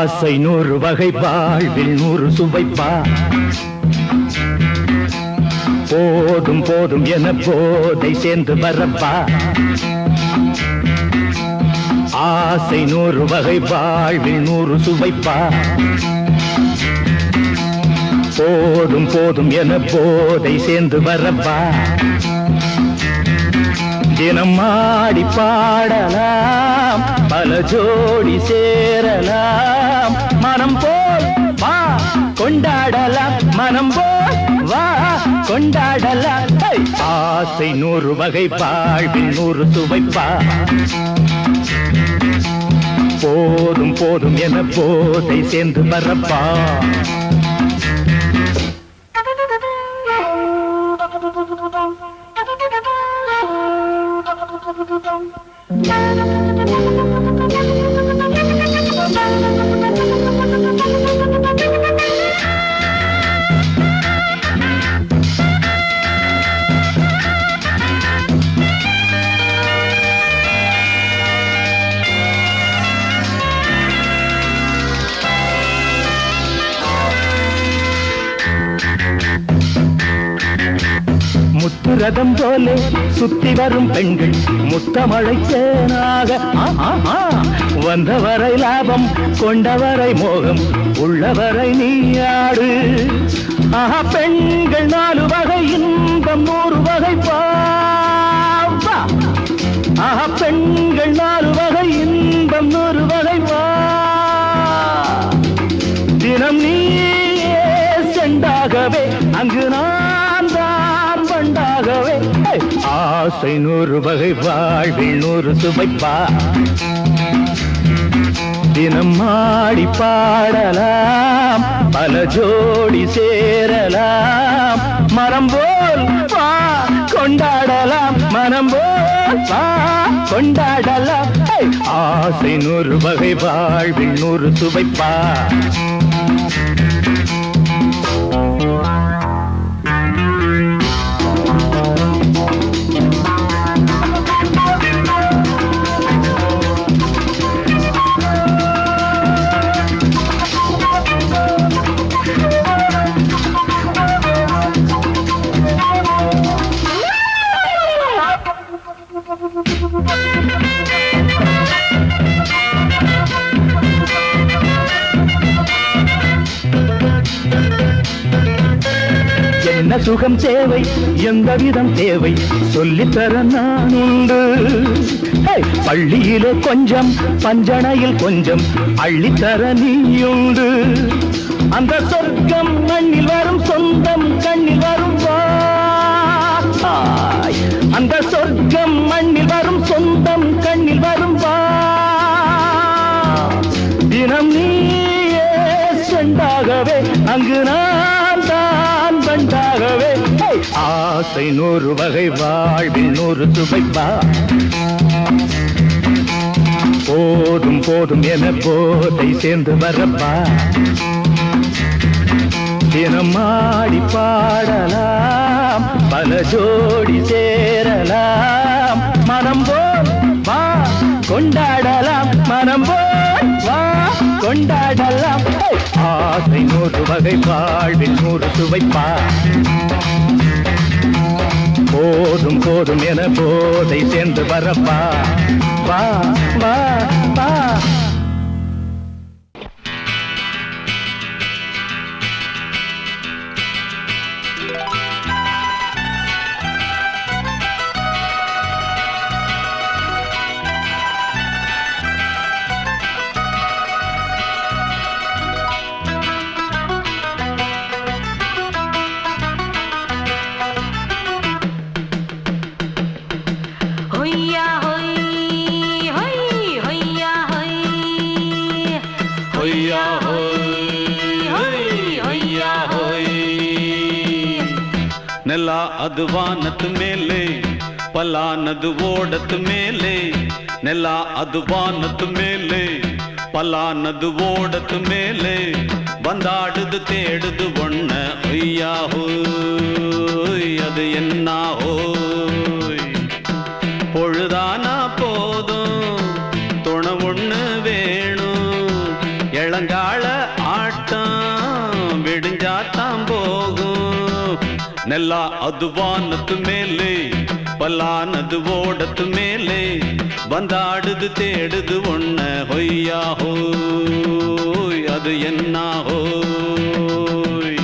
ஆசை 100 வகை வாழ்வில் 100 சுவைப்பா போதும் போதும் என போதை சேர்ந்து வரப்பா ஆசை 100 வகை வாழ்வில் 100 சுவைப்பா போதும் போதும் என போதை சேர்ந்து வரப்பா தினம் ஆடி பாடலாம் பல ஜோடி சேரலாம் மனம் போல் வா கொண்டாடலாம் மனம் போல் வா கொண்டாடலாம் ஆசை 100 வகை வாழ்வில் 100 சுவைப்பா போதும் போதும் என போதை சேர்ந்து வரப்பா முத்துரதம் போலே சுத்தி வரும் பெண்கள் முத்தமழை தேனாக வந்தவரை லாபம் கொண்டவரை மோகம் உள்ளவரை நீயாடு பெண்கள் 4 வகை இன்பம் 100 வகை பாவா பெண்கள் 4 வகை இன்பம் 100 வகை வா தினம் நீயே செண்டாகவே அங்கு நான் தான் பண்டாகவே ஆசை 100 வகை வாழ்வில் 100 சுவைப்பா தினம் ஆடி பாடலாம் பல ஜோடி சேரலாம் மரம் போல் வா கொண்டாடலாம் மனம் போல் வா கொண்டாடலாம் ஆசை 100 வகை வாழ்வில் 100 சுவைப்பா என்ன சுகம் தேவை எந்த விதம் தேவை சொல்லித்தர நான் உண்டு பள்ளியிலே கொஞ்சம் பஞ்சணையில் கொஞ்சம் அள்ளித்தர நீயுண்டு அந்த சொர்க்கம் மண்ணில் வரும் சொந்தம் கண்ணில் வரும் அந்த சொர்க்கம் மண்ணில் வரும் சொந்தம் கண்ணில் வரும் தினம் நீயே செண்டாகவே அங்கு நான் தான் பண்டாகவே ஆசை 100 வகை வாழ்வில் 100 சுவைப்பா போதும் போதும் என போதை சேர்ந்து வரப்பா தினம் ஆடி பாடலாம் பல ஜோடி சேரலாம் மனம் போல் வா கொண்டாடலாம் மனம் போல் வா கொண்டாடலாம் ஆசை 100 வகை வாழ்வில் 100 சுவைப்பா போதும் போதும் என போதை சேர்ந்து வரப்பா வா வா வா ನೆಲ ಅದು ವಾನದ ಮೇಲೆ ಪಲಾನದು ಓಡದ ಮೇಲೆ ನೆಲ ಅದು ವಾನದ ಮೇಲೆ ಪಲಾನದು ಓಡದ ಮೇಲೆ ಬಂದಾಡುದು தேடுது ஒண்ண ஐயா ஹோய் அது என்ன ஹோய் பொழுதானா போதும் துணை ஒண்ணு வேணும் இளங்கா ನೆಲ ಅದು ವಾನತ್ತು ಮೇಲೆ பல்லானது ஓடத்து மேலே வந்தாடுது தேடுது ஒன்ன ஹொய்யா ஹோய் அது என்ன ஹோய்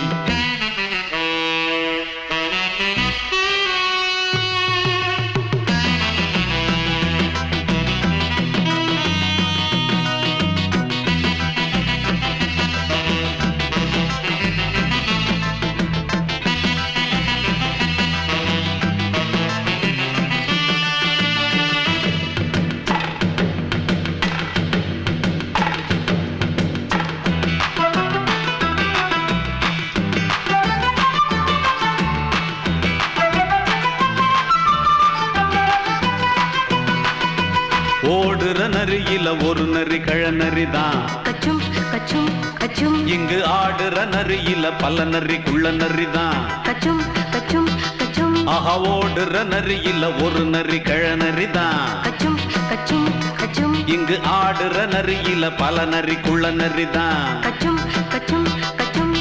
ஓடுற நரியில ஒரு நரி கழநரிதான் கச்சும் கச்சும் கச்சும் இங்கு ஆடுற நரியில பல நரி குள்ள நரிதான் கச்சும் கச்சும் கச்சும் ஆஹா ஓடுற நரியில ஒரு நரி கழநரிதான் கச்சும் கச்சும் கச்சும் இங்கு ஆடுற நரியில பல நரி குள்ள நரிதான் கச்சும் கச்சும் கச்சும்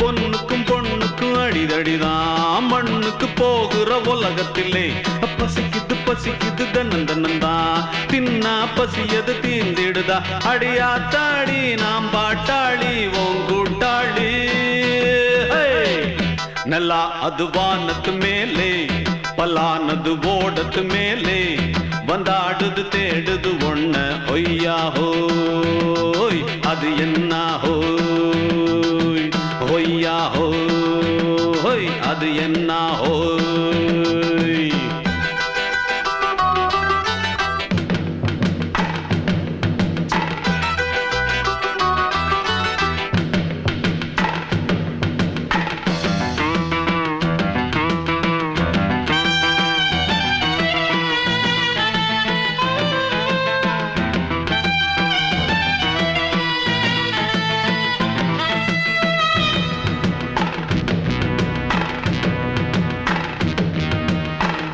பொண்ணுக்கும் பொண்ணுக்கும் அடிதடிதான் மண்ணுக்கு போகிற உலகத்திலே பசிக்குது பசிக்குது தன்னந்தன்னந்தான் தின்னா பசியது தீர்ந்திடுதா அடியாத்தாடி நாம் பாட்டாளி ஓங்கூட்டாளி நல்லா அது வானத்து மேலே பல்லானது ஓடத்து மேலே வந்தாடுது தேடுது ஒன்ன ஒய்யா ஹோய் அது என்ன ஹோய் ஒய்யா ஹோய் அது என்ன ஹோய்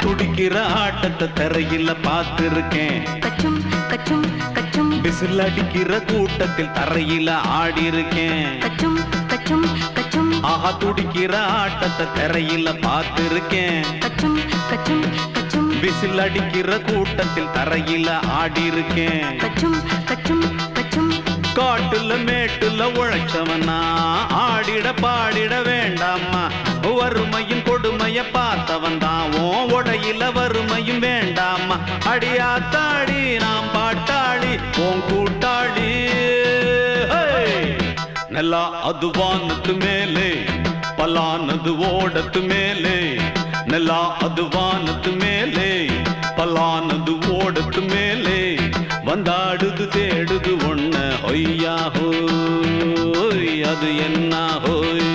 துடிக்கிற ஆட்டத்தை தரையில பார்த்திருக்கேன் கச்சும் கச்சும் கச்சும் விசில் அடிக்கிற கூட்டத்தில் தரையில ஆடி இருக்கேன் கச்சும் கச்சும் கச்சும் ஆஹா துடிக்கிற ஆட்டத்தை தரையில பார்த்திருக்கேன் கச்சும் கச்சும் கச்சும் விசில் அடிக்கிற கூட்டத்தில் தரையில ஆடி இருக்கேன் கச்சும் கச்சும் கச்சும் காட்டுல மேட்டுல உழைச்சவனா ஆடிட பாடிட வேண்டாமா வறுமையும் கொடுமைய பார்த்தவன் தான் ஓ உடையில வறுமையும் வேண்டாமா அடியாத்தாடி நாம் பாட்டாளி ஓன் கூட்டாளி நல்லா அது வானத்து மேலே பல்லானது ஓடத்து மேலே நல்லா அது வானத்து மேலே பல்லானது ஓடத்து மேலே வந்தாடுது தேடுது ஒன்ன ஒய்யா ஹோய் அது என்ன ஹோய்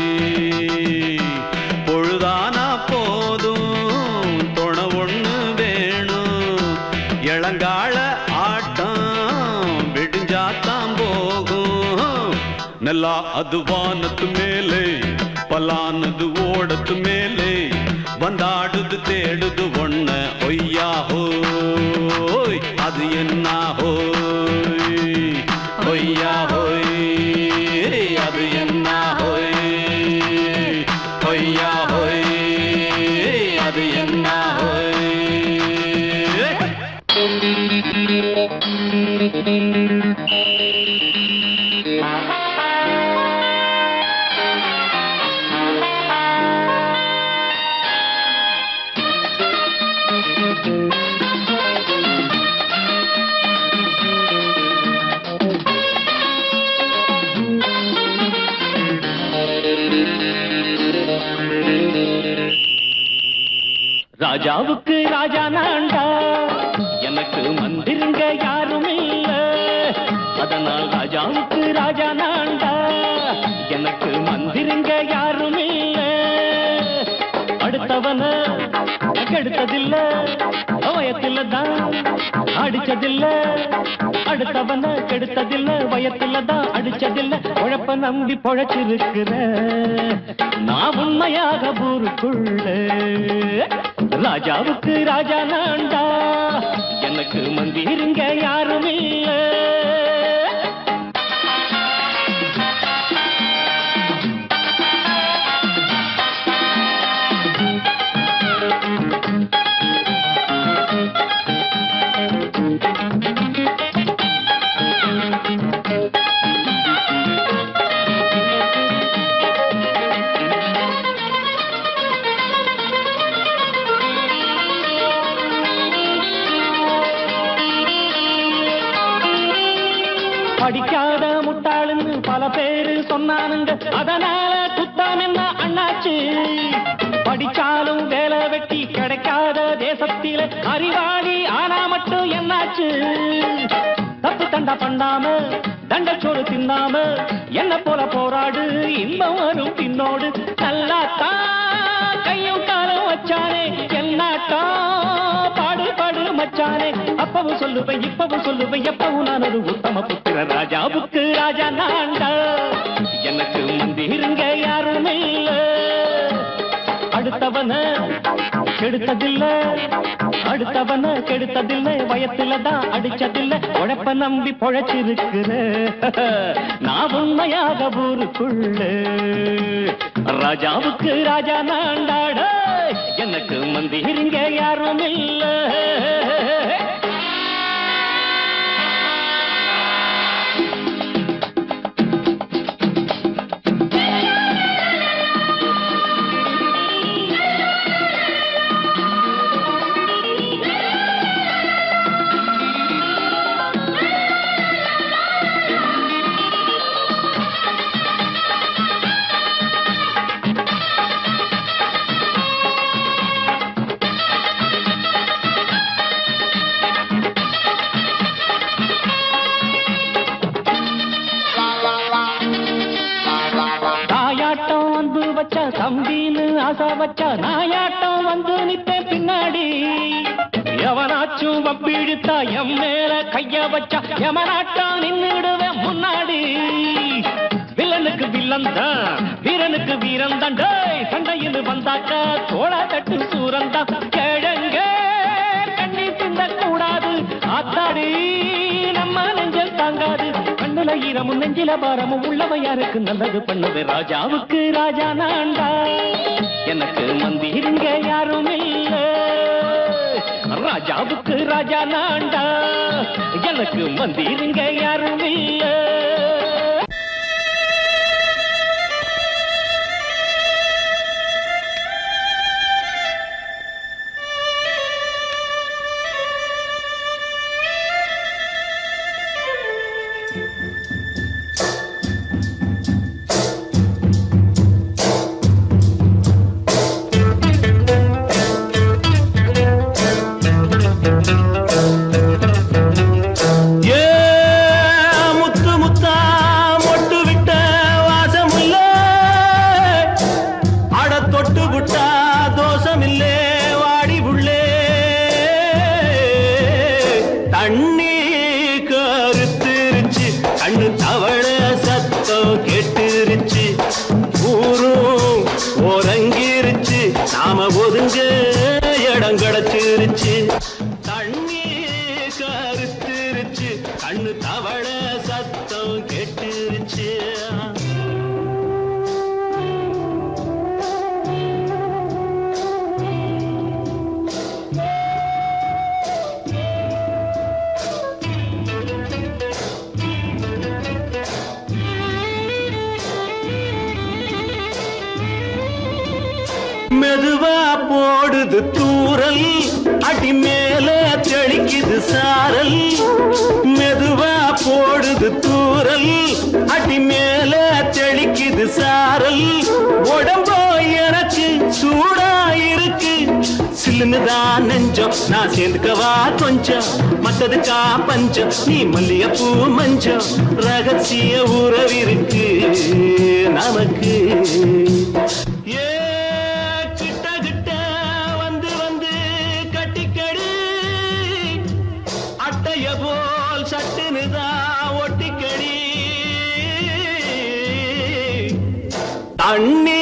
பொழுதானா போதும் துணை ஒண்ணு வேணும் இளங்கால ஆட்டம் விடிஞ்சாத்தான் போகும் நல்லா அது வானத்து மேலே பல்லானது ஓடத்து மேலே வந்தாடுது தேடுது ஒன்ன ஒய்யா ஹோய் அது என்ன ஹோய் ஒய்யா ஹோய் அது என்ன ஹோய் ஒய்யா ஹோய் அது என்ன ஹோய் ராஜாவுக்கு ராஜா நான்டா எனக்கு மந்திருங்க யாரும் இல்ல அதனால் ராஜாவுக்கு ராஜா நான்டா எனக்கு மந்திருங்க யாரும் இல்ல அடுத்தவன கெடுத்ததில்ல வயத்தில தான் அடிச்சதில்ல அடுத்தவன கெடுத்ததில்ல வயத்தில தான் அடிச்சதில்ல உழப்ப நம்பி பொழைச்சிருக்கிற நான் உண்மையாக ஊருக்குள்ள ராஜாவுக்கு ராஜா நான்டா எனக்கு மந்திருங்க யாரும் இல்ல படிக்காத முட்டாளுன்னு பல பேரு சொன்னானுங்க, அதனால குத்தம் என்ன அண்ணாச்சு? படிச்சாலும் வேலை வெட்டி கிடைக்காத தேசத்தில அறிவாளி ஆனா மட்டும் என்னாச்சு? தப்பு தண்டா பண்ணாம தண்டச்சோடு தின்னாம என்ன போல போராடு, இன்பம் வரும் பின்னோடு. நல்லாத்தான் கையும் காலம் வச்சானே, என்னாட்டா பாடு பாடு மச்சானே. அப்பவும் சொல்லுவேன் இப்பவும் சொல்லுவேன், எப்பவும் நான் ஒரு உத்தம புத்திர. ராஜாவுக்கு ராஜா நான்டா, எனக்கு மந்திருங்க யாரும் இல்ல. அடுத்தவன கெடுத்ததில்ல, அடுத்தவன கெடுத்ததில்லை, வயத்துலதான் அடிச்சதில்லை. உழைப்ப நம்பி பொழைச்சிருக்கிற நான் உண்மையாக ஊருக்குள்ள. ராஜாவுக்கு ராஜா நான்டாட, எனக்கு மந்திரிங்க யாரும் இல்ல. தம்பின்னு ஆசா வச்சா நாயாட்டம் வந்து நித்தேன் பின்னாடி. எவனாச்சும் வப்பிழுத்தா எம் மேல கைய வச்சா எவனாட்டம் நின்னுடுவேன் முன்னாடி. வில்லனுக்கு வில்லன் தான், வீரனுக்கு வீரன் தான். சண்டையில் வந்தாக்கா தோளா தட்டு சூரன் தான். கிழங்க கண்ணி திந்த கூடாது, ஆத்தாடி நம்ம நெஞ்சல் தாங்காது. கண்ணுல ஈரமும் நெஞ்சில பாரமும் உள்ளவன் யாருக்கு நல்லது பண்ணது. ராஜாவுக்கு ராஜா நான்டா, எனக்கு மந்திருங்க யாரும் இல்ல. ராஜாவுக்கு ராஜா நான்டா, எனக்கு மந்திருங்க யாரும் இல்ல. நாம ஒதுங்க இடம் கிடைச்சிருச்சு. தண்ணி கருத்திருச்சு, கண்ணு தவள சத்தம் கேட்டுருச்சு. மெதுவா போடுது தூரல், அடி மேல தெளிக்குது சாரல். மெதுவா போடுது தூரல், அடி மேல தெளிக்குது சாரல். உடம்போ எனக்கு சூடா இருக்கு, சில்லுன்னுதான் நெஞ்சம். நான் சேர்ந்துக்கவா கொஞ்சம், மத்ததுக்கா பஞ்சம். நீ மல்லிகைப்பூ மஞ்சம், ரகசிய உறவிருக்கு நமக்கு. போல் சட்டுனுதான் ஒட்டிக்கடி. தண்ணி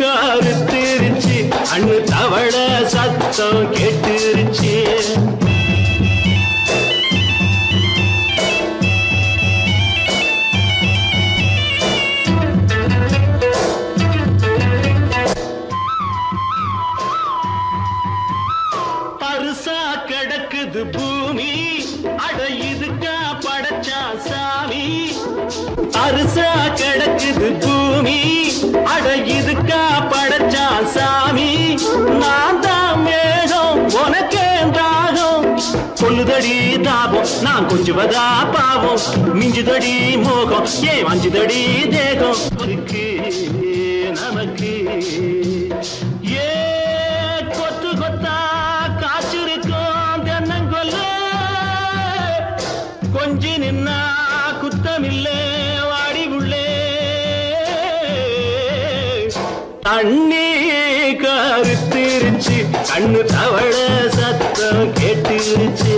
கருத்திருச்சு, அண்ணு தவள சத்தம் கேட்டுருச்சு. பருசா கிடக்குது பூமி, அட இதுக்கா படைச்சா சாமி. அரிசா கிடக்குது பூமி, அட இதுக்கா படைச்சா சாமி. நான் தான் மேகம் உனக்கே தாகம், கொல்லுதடி தாபம் நான் கொஞ்சுவதா பாவம் மிஞ்சுதடி மோகம் ஏன் வஞ்சுதடி தேகம் நமக்கு ஏ கொத்து கொத்தா காய்ச்சிருக்கும் தென்னங்கொல்ல கொஞ்சி நின்னா குத்தமில்லே வாடி உள்ளே தண்ணி கருத்திருச்சு கண்ணு தவள சத்தம் கேட்டுருச்சு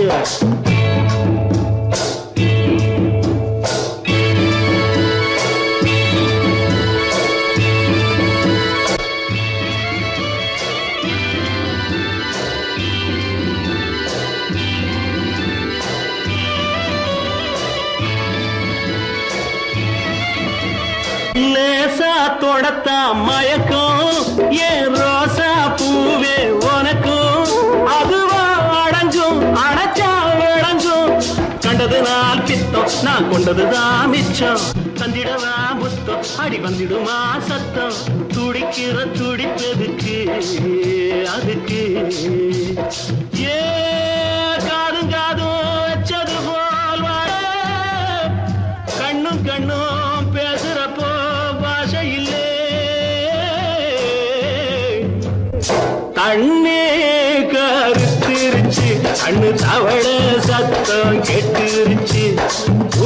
லேசா தொடத்தா மயக்கம் ஏன் ரோசா பூவே உனக்கும் அதுவா அடைஞ்சும் அடைச்சா விளைஞ்சும் கண்டது நாள் பித்தம் நான் கொண்டதுதான் மிச்சம் தந்திடவா புத்தம் அடி வந்திடுமா சத்தம் துடிக்கிற துடிப்பதுக்கு அதுக்கு ஏ காதும் காதும் வச்சது போல் வாழ கண்ணும் கண்ணும் பேசுறப்போ பாஷை இல்லே தண்ணே கருத்திருச்சு கண்ணு தவள சத்தம் கெட்டுருச்சு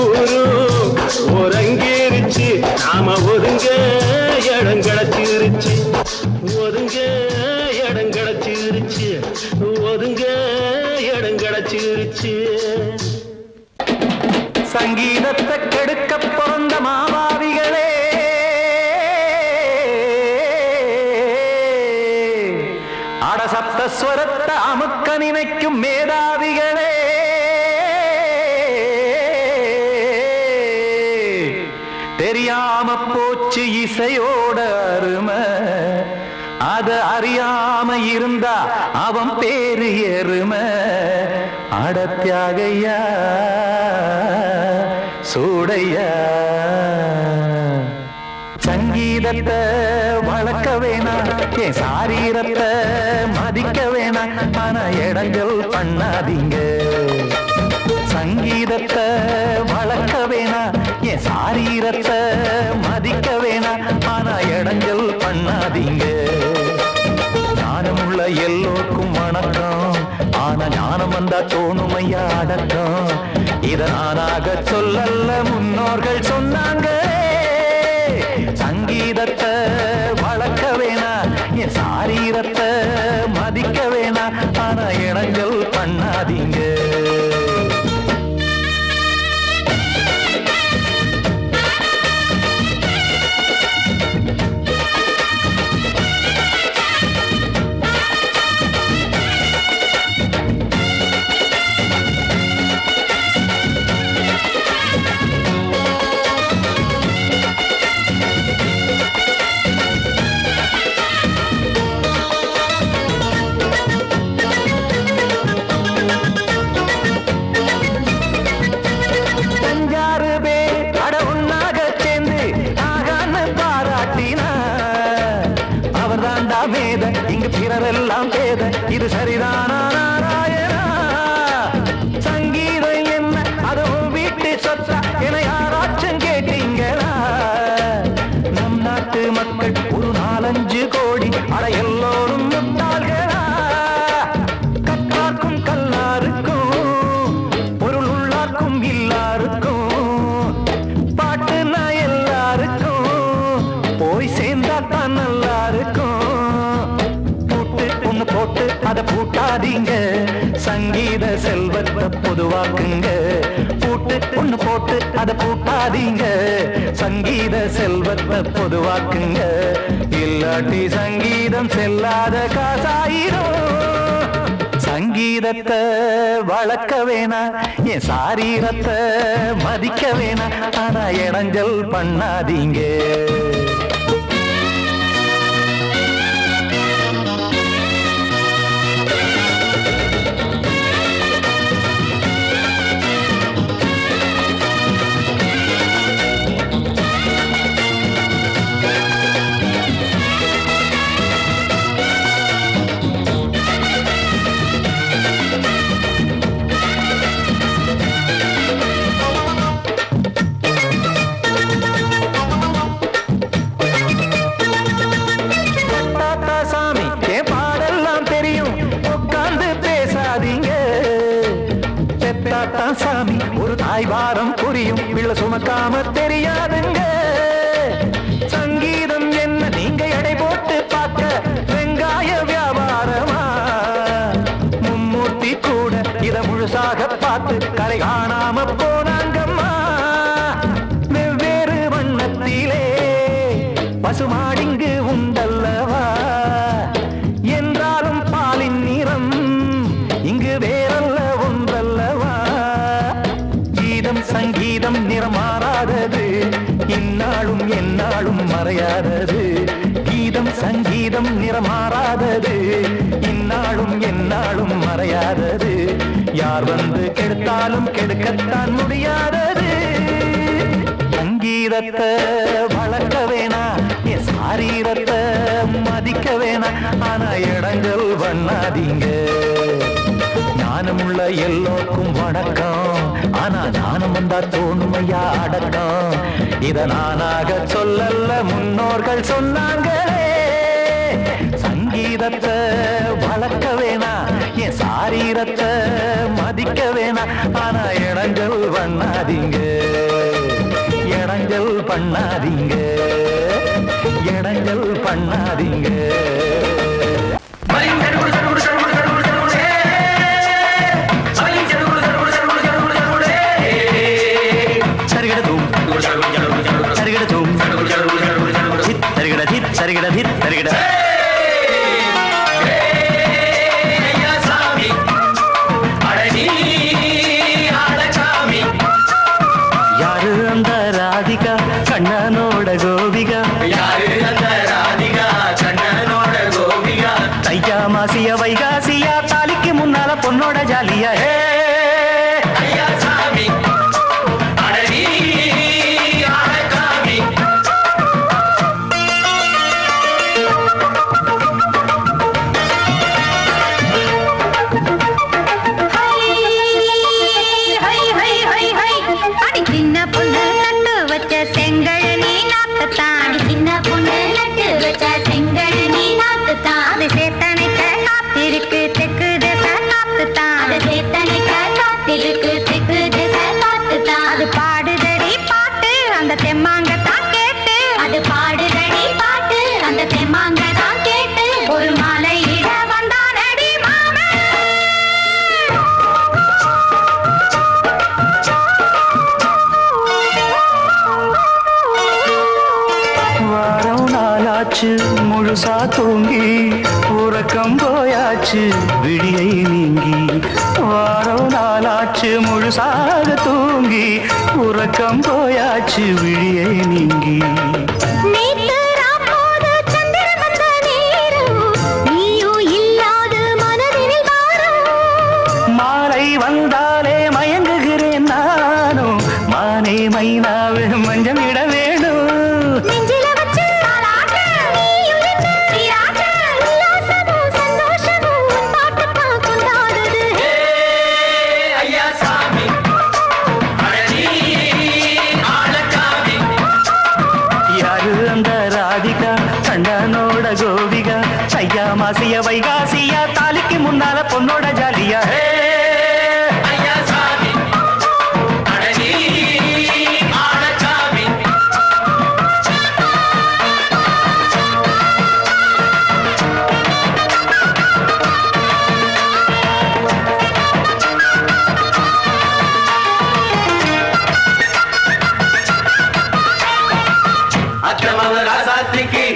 ஊரும் ஒரங்கிருச்சு நாம ஒதுங்க இடம் கிடச்சிருச்சு ஒதுங்க இடம் கிடச்சிருச்சு ஒதுங்க இடம் கிடச்சிருச்சு சங்கீதத்தை கெடுக்க பிறந்த மாவாவிகளே அடசப்தஸ்வரத்தை அமுக்க நினைக்கும் மேதாவிகளே தெரியாம போச்சு இசையோட அருமை அத அறியாம இருந்தா அவன் பேரு எருமை அடத்தியாகையா சூடையா சங்கீதத்தை வளர்க்க வேணாம் என் சாரீரத்தை மதிக்க வேணாம் ஆனா இடங்கள் பண்ணாதீங்க சங்கீதத்தை வளர்க்க வேணாம் என் சாரீரத்தை மதிக்க வேணாம் ஆனா இடங்கள் பண்ணாதீங்க ஞானமுள்ள எல்லோருக்கும் வணக்கம் ஆனா ஞானம் வந்தா தோணுமையா அடக்கம் இத நானாக சொல்லல்ல முன்னோர்கள் சொன்னாங்க சங்கீதத்தை வளர்க்க வேணா என் சாரீரத்தை மதிக்க வேணா ஆனா இடங்கள் பண்ணாதீங்க இங்கு பிறரெல்லாம் பேத இது சரிதானா நாராயணா சங்கீதம் என்ன அதுவும் வீட்டு சொத்தா என யாராச்சும் கேட்டீங்களா நம் நாட்டு மக்கள் ஒரு 4-5 கோடி அட எல்லோரும் முட்டாள்களா கற்றார்க்கும் கல்லாருக்கும் பொருள் உள்ளார்க்கும் இல்லாருக்கும் பாட்டுனா எல்லாருக்கும் போய் சேர்ந்தா தான் நல்லா இருக்கும் போட்டு அத பூட்டாதீங்க சங்கீத செல்வத்தை பொதுவாக்குங்க பூட்டு ஒண்ணு போட்டு அத பூட்டாதீங்க சங்கீத செல்வத்தை பொதுவாக்குங்க இல்லாட்டி சங்கீதம் செல்லாத காசாயிரும் சங்கீதத்தை வளர்க்க வேணா என் சாரீரத்தை மதிக்க வேணா ஆனா இடைஞ்சல் பண்ணாதீங்க ஒரு தாய் வாரம் புரியும் பிள்ளை சுமக்காம தெரியாதுங்க சங்கீதம் என்ன நீங்க எடை போட்டு பார்க்க வெங்காய வியாபாரமா மும்மூர்த்தி கூட இத முழுசாக பார்த்து கரை காணாம போனாங்கம்மா வெவ்வேறு வண்ணத்திலே பசுமாடிங்கு உண்டல்லவா என்றாலும் பாலின் நிறம் இங்கு வேறல்ல ஒன்றல்லவா கீதம் சங்கீதம் நிறம் மாறாதது இந்நாளும் எந்நாளும் மறையாதது கீதம் சங்கீதம் நிறம் மாறாதது இந்நாளும் எந்நாளும் மறையாதது யார் வந்து கெடுத்தாலும் கெடுக்கத்தான் முடியாதது சங்கீதத்தை வளர்க்க வேணா என் சாரீரத்தை மதிக்க வேணா ஆனா இடங்கள் பண்ணாதீங்க ஞானமுள்ள எல்லோருக்கும் வணக்கம் ஆனா ஞானம் வந்தா தோணுமையா அடக்கம் இத நானாக சொல்லல முன்னோர்கள் சொன்னாங்களே சங்கீதத்தை வளர்க்க வேணா என் சாரீரத்தை மதிக்க வேணா ஆனா இடங்கள் பண்ணாதீங்க இடங்கள் பண்ணாதீங்க இடங்கள் பண்ணாதீங்க சரிகிட சரிகிட யாரு அந்த ராதிகா கண்ணனோட கோபிகா யாரு அந்த ராதிகா கண்ணனோட கோபிகா தையா மாசியா வைகாசியா தாலிக்கு முன்னால பொண்ணோட ஜாலியா முழுசா தூங்கி உறக்கம் போயாச்சு விடியை நீங்கி வாரம் நாளாச்சு முழுசாக தூங்கி உறக்கம் போயாச்சு விடியை நீங்கி மாலை வந்தாலே மயங்குகிறேன் நானும் மானே மைனாவே மஞ்சள் இட வேணும் கோபிகா சையா மாசிய வைகாசியா தாலிக்கு முன்னால பொண்ணோட ஜாலியா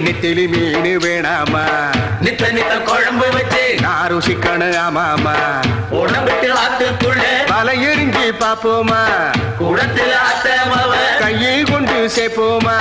நெத்திலி மீன் வேணாமா நித்த நித்த குழம்பு வச்சு நான் ருசிக்கணும் ஆமாமா உடம்புட்டு ஆத்துக்குள்ள பல எரிஞ்சு பாப்போமா குடத்துல ஆத்தமாவ கையை கொண்டு சேர்ப்போமா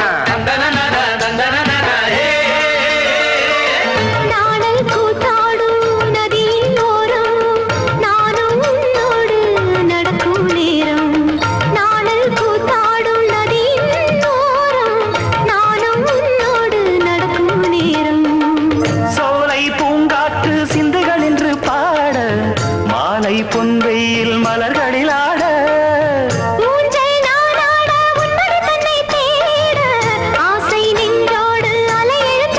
பொன்வெயில் மலர்களில் ஆட ஆசை நின்றோடு அலையெழும்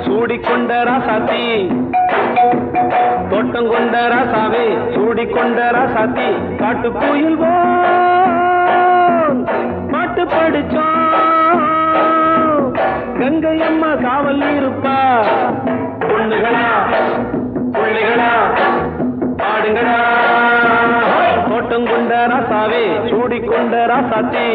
சூடிக்கொண்ட ராசாத்தி தோட்டம் கொண்ட ராசாவே சூடிக்கொண்ட ராசாத்தி காட்டு கோயில் பாட்டு படிச்சோம் கங்கை அம்மா காவல் இருப்பா பொண்ணுகளா பிள்ளைகளா பாடுங்களா தோட்டம் கொண்ட ராசாவே சூடிக்கொண்ட ராசாத்தி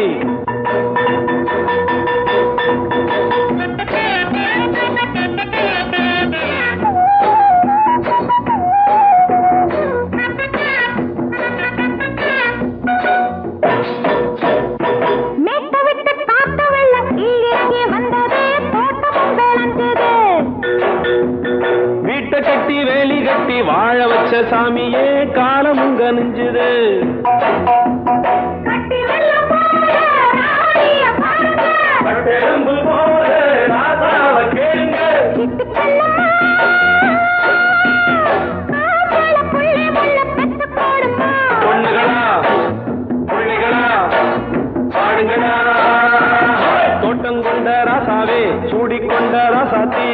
கட்டி வேலி கட்டி வாழ வச்ச சாமியே காலமும் கனிஞ்சுது பொண்ணுகளா பிள்ளைகளா பாடுங்களா தோட்டம் கொண்ட ராசாவே சூடிக்கொண்ட ராசாத்தி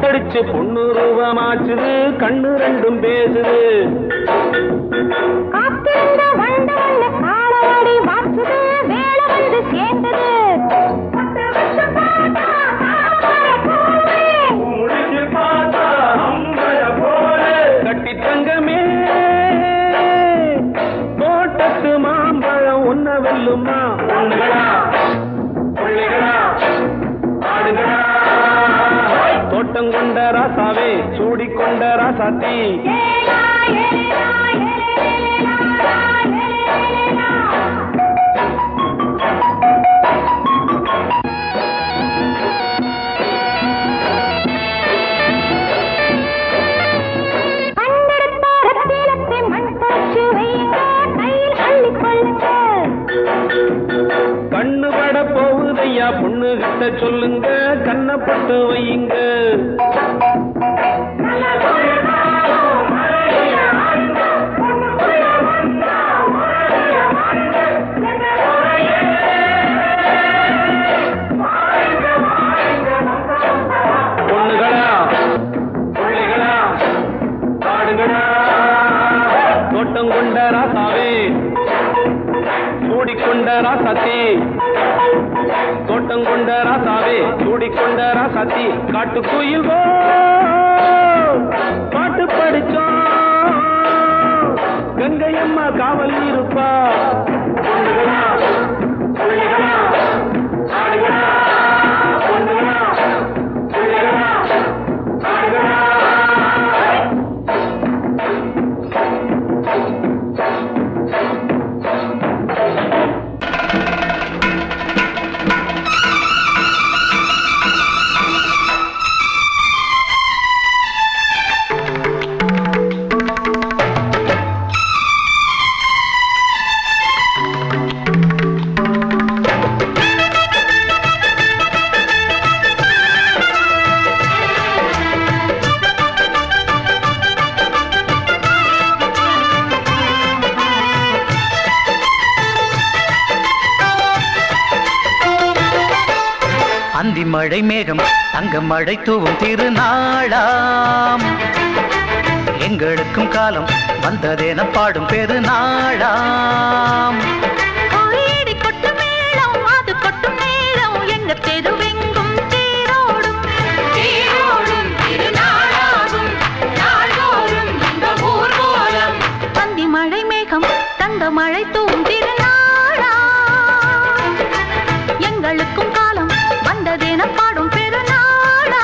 காத்தடிச்சு பொண்ணு ரூபமாச்சுது கண்ணு ரெண்டும் பேசுது காத்திருந்த வண்டவல்ல காலவாடி வாச்சுது வேலை வந்து சேர்ந்தது கட்டி தங்கமே தோட்டத்து மாம்பழம் ஒன்ன வெல்லுமா பொண்ணுகளா பிள்ளைகளா ஆடுகளா தோட்டம் கொண்ட ராசாவே சூடிக்கொண்ட ராசாத்தி கண்ணு பட போகுதையா பொண்ணு கிட்ட சொல்லுங்க கண்ணப்பட்டு வையுங்க பொண்ணுகளா பிள்ளைகளா ஆடுகளா தோட்டம் கொண்ட ராசாவே சூடிக்கொண்ட ராசாத்தி தோட்டம் கொண்ட ராசாவே சூடிக்கொண்ட ராசாத்தி காட்டு கோயில் பாட்டு படிச்சோம் கங்கையம்மா காவல் இருப்பா பொண்ணுகளா பிள்ளைகளா ஆடுகளா பொண்ணுகளா பிள்ளைகளா ஆடுகளா அந்தி மழை மேகம் தங்க மழை தூவும் திருநாளாம் எங்களுக்கும் காலம் வந்ததென பாடும் பெருநாளாம் கோயிடி கொட்டு மேளம் அது கொட்டும் நேரம் எங்க தெருவெங்கும் தேரோடும் தேரோடும் திருநாளாகும் நாள்தோறும் இந்த ஊர்வலம் அந்தி மழை மேகம் தங்க மழை தூவும் திருநாளா எங்களுக்கும் காலம் வந்ததென பாடும் பெருநாளா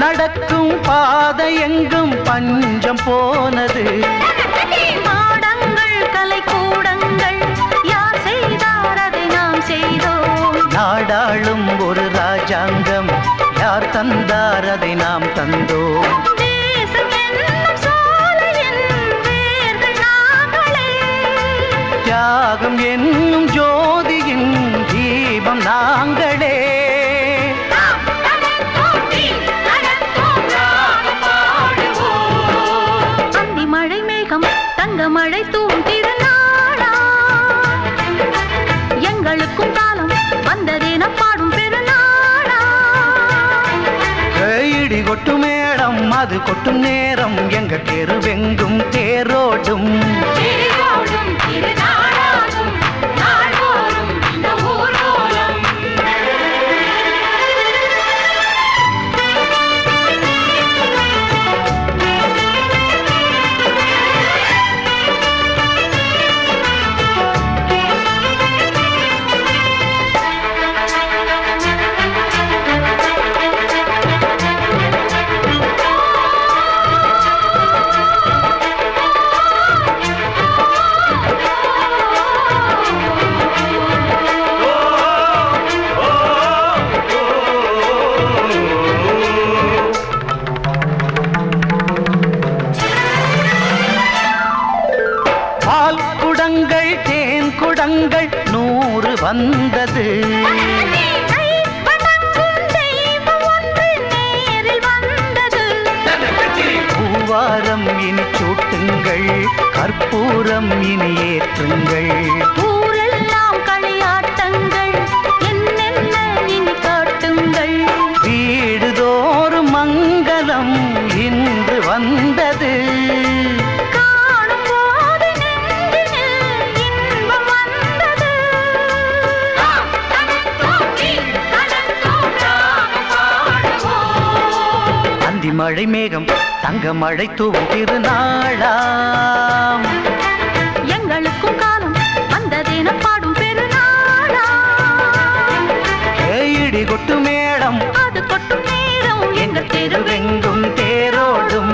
நடக்கும் பாதை எங்கும் பஞ்சம் போனது மாடங்கள் கலை கூடங்கள் யார் செய்தார் அதை நாம் செய்தோம் நாடாளும் ஒரு ராஜாங்கம் யார் தந்தார் அதை நாம் தந்தோம் தேசம் என்னும் சோலையின் வேர்கள் நாங்களே தியாகம் என்னும் ஜோதியின் தீபம் நாங்களே அந்தி மழை மேகம் தங்க மழை தூவும் திருநாளா எங்களுக்கும் காலம் வந்ததென பாடும் பெருநாளா இடி கொட்டு மேடம் அது கொட்டும் நேரம் எங்க தெருவெங்கும் தேரோடும் தேரோடும் திருநாளாகும் நாள்தோறும் இந்த ஊர்வலம் மாதங்கள் 100 வந்தது. பூவாரம் இனி சூட்டுங்கள், கற்பூரம் இனி ஏற்றுங்கள். ஊரெல்லாம் களியாட்டங்கள், என்னென்ன இனி காட்டுங்கள். வீடுதோறும் மங்களம் இன்று வந்தது. காணும் போது நெஞ்சினில் இன்பம் வந்தது. அந்தி மழை மேகம் தங்க மழை தூவும் திருநாளாம். எங்களுக்கும் காலம் வந்ததென பாடும் பெருநாளாம். இடி கொட்டு மேளம் அது கொட்டும் நேரம் எங்கள் தெருவெங்கும் தேரோடும்.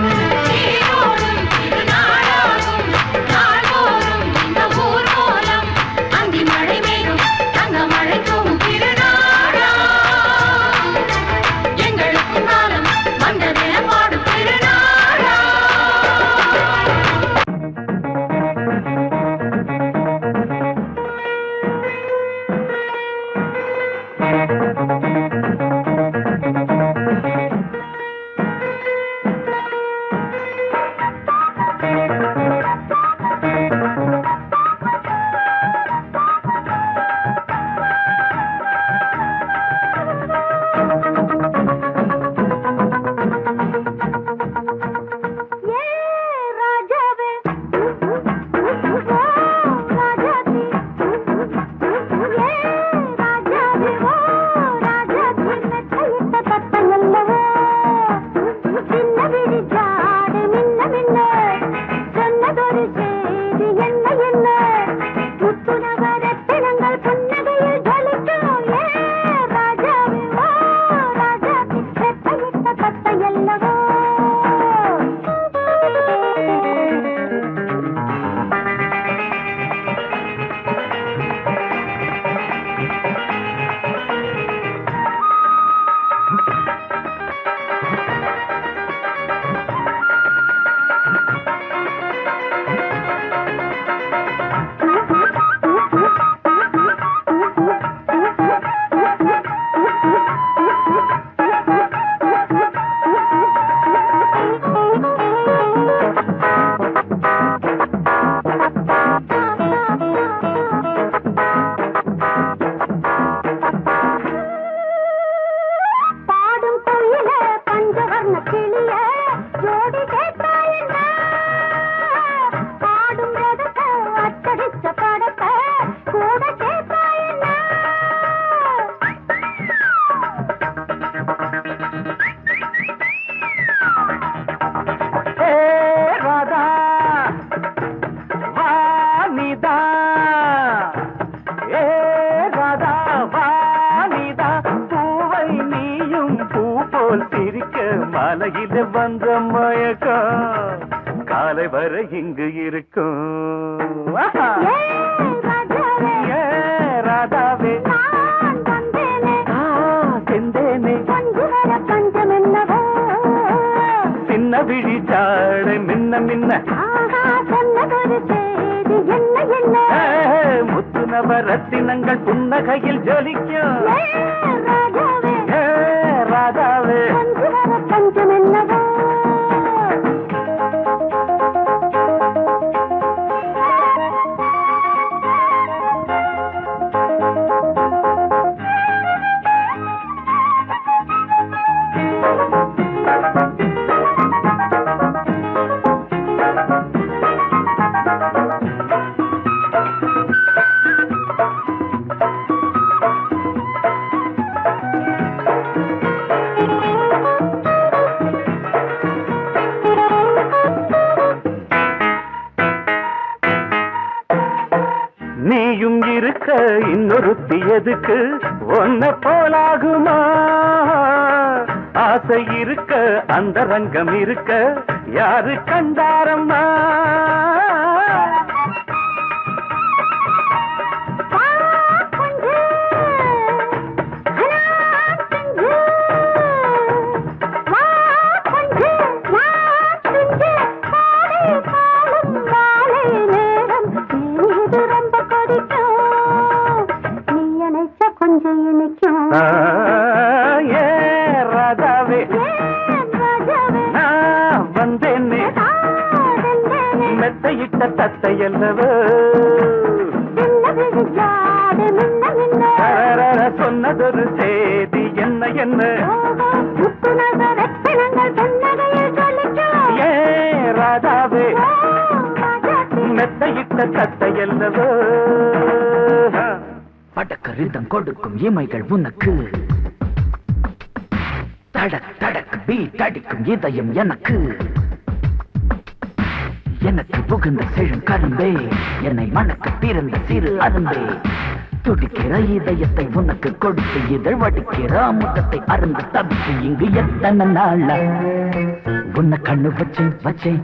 மாலையில வந்த மயக்கம் காலை வரை இங்கு இருக்கும். ராதாவே செந்தேனே சின்ன விழி சாடை மின்ன மின்ன முத்து நவரத்தினங்கள் புன்னகையில் ஜொலிக்கும். ராதாவே பஞ்சமென்னவோ நீயும் இருக்க இன்னொருத்தி எதுக்கு ஒன்ன போலாகுமா? ஆசை இருக்க அந்த ரங்கம் இருக்க யாரு கண்டாரம்மா? ரொம்ப கொடிக்கும் தத்தை அல்லவோ சின்னது ஜாடு மின்ன மின்ன தரரர சொன்னதொரு சேதி என்ன என்ன முத்துநக ரத்தினங்கள் பொன்னகையில் ஜொலிக்கும் ஏ ராதாவே ராஜாத்தி மெத்தையிட்ட தத்தை அல்லவோ படக்கு ரிதம் கொடுக்கும் இமைகள் உனக்கு தடக் தடக் பீட் அடிக்கும் இதயம் எனக்கு எனக்கு புகுந்த செழும் கரும்பே என்னை மணக்க பிறந்த சிறு அரும்பே துடிக்கிற இதயத்தை உனக்கு கொடுத்து இதழ் வடிக்கிற அமுதத்தை அருந்து தவித்து இங்கு எத்தனை நாளா உன்னை கண்ணு வச்சேன் வச்சேன்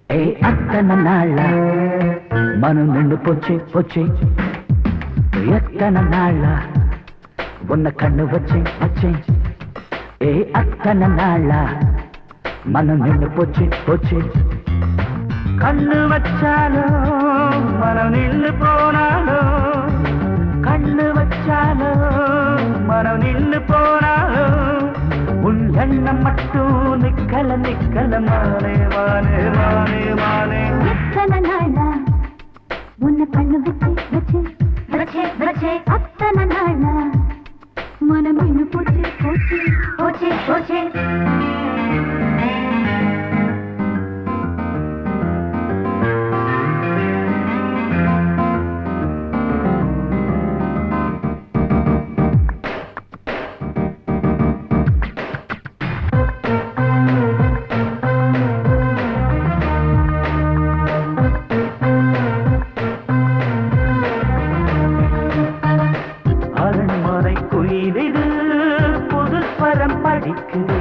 ஏ அத்தனை நாளா மனம் நின்று போச்சு போச்சு எத்தனை நாளா உன்னை கண்ணு வச்சேன் வச்சேன் ஏ அத்தனை நாளா மனம் நின்று போச்சு போச்சு கண்ணு வச்சாலும் மனம் நின்று போனாலும் கண்ணு வச்சாலும் மனம் நின்று போனாலும் உன் எண்ணம் மட்டும் நிக்கல நிக்கல மானே மானே மானே மானே எத்தனை நாளா உன்னை கண்ணு வச்சு வச்சு வச்சு வச்சு அத்தனை நாளா மனம் இன்னும் போச்சு போச்சு போச்சு போச்சு அரண்மனை குயிலிடு புது ஸ்வரம் படிக்குது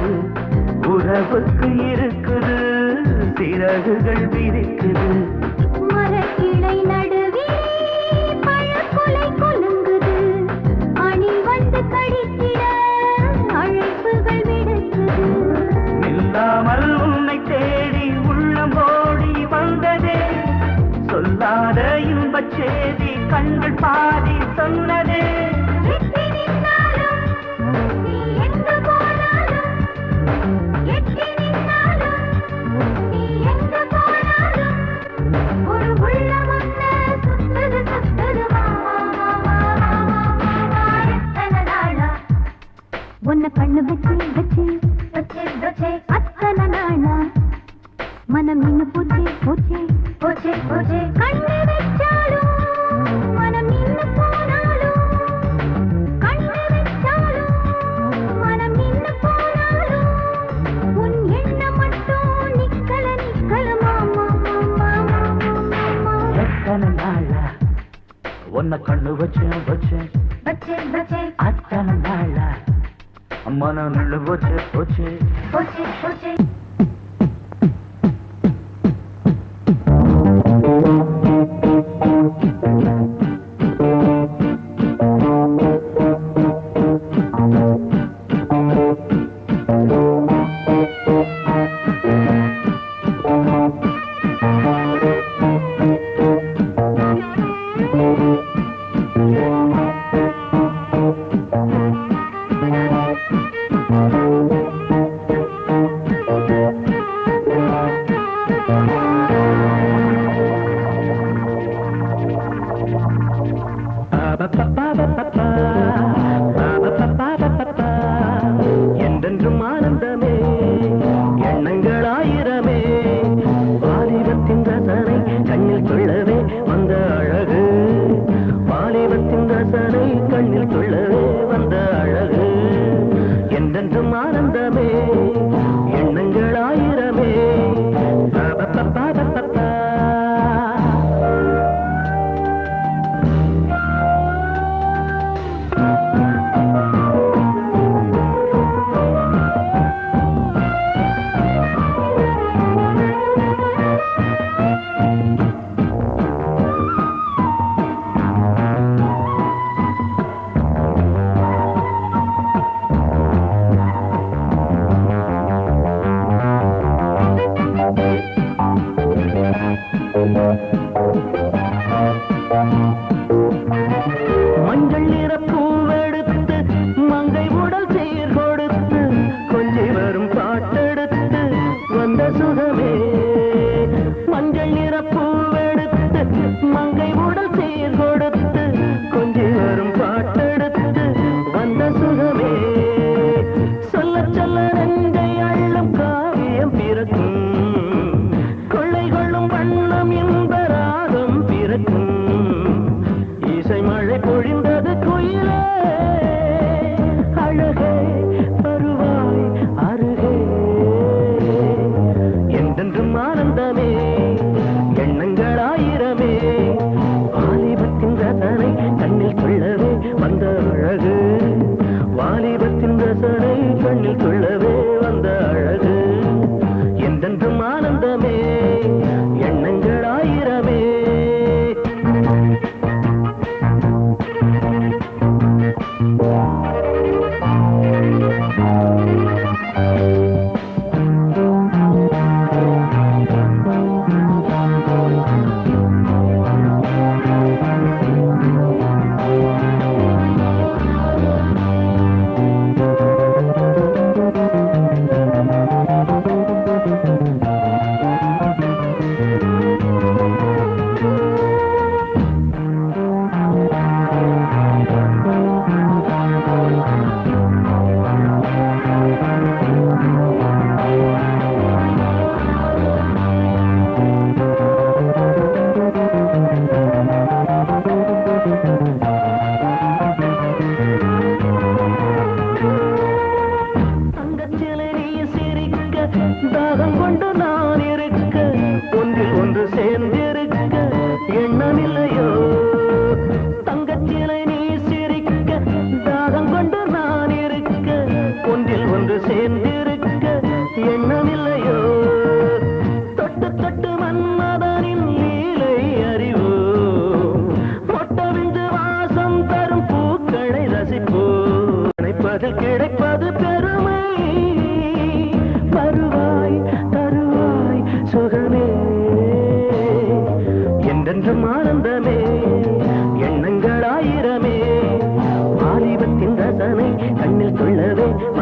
உறவுக்கு இருக்குது சிறகுகள் விரிக்குது மரக்கிளை நடுவே பழக்குலை குலுங்குது அணி வந்து கடித்திட அழைப்புகள் விடுக்குது நில்லாமல் உன்னை தேடி உள்ளம் ஓடி வந்ததே சொல்லாத இன்பச் செய்தி கண்கள் பாதி சொன்னதே எட்டி நின்னாலும் நீ எங்கு போனாலும் எட்டி நின்னாலும் நீ எங்கு போனாலும் ஒரு உள்ளம் ஒன்று சுத்துது சுத்துது எத்தனை நாளா உன்னை கண்ணு வச்சு வச்சு வச்சு வச்சு அத்தனை நாளா மனம் நின்னு போச்சு போச்சு போச்சு போச்சு கண்ணு வச்சாலும் மனம் நின்னு போனாலும் கண்ணு வச்சாலும் மனம் நின்னு போனாலும் உன் எண்ணம் மட்டும் நிக்கல நிக்கல மாமா மாமா மாமா எத்தனை நாளா உன்னை கண்ணு வச்சேன் வச்சேன் வச்சு வச்சு அத்தனை நாளா மனம் நின்று போச்சு போச்சு போச்சு போச்சு என்றென்றும் ஆனந்தமே எண்ணங்கள் ஆயிரமே வாலிபத்தின் ரசனை கண்ணில் கொள்ளவே வந்த அழகு வாலிபத்தின் ரசனை கண்ணில் கொள்ளவே வந்த அழகு என்றென்றும் ஆனந்தமே எண்ணங்கள் ஆயிரமே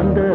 வந்து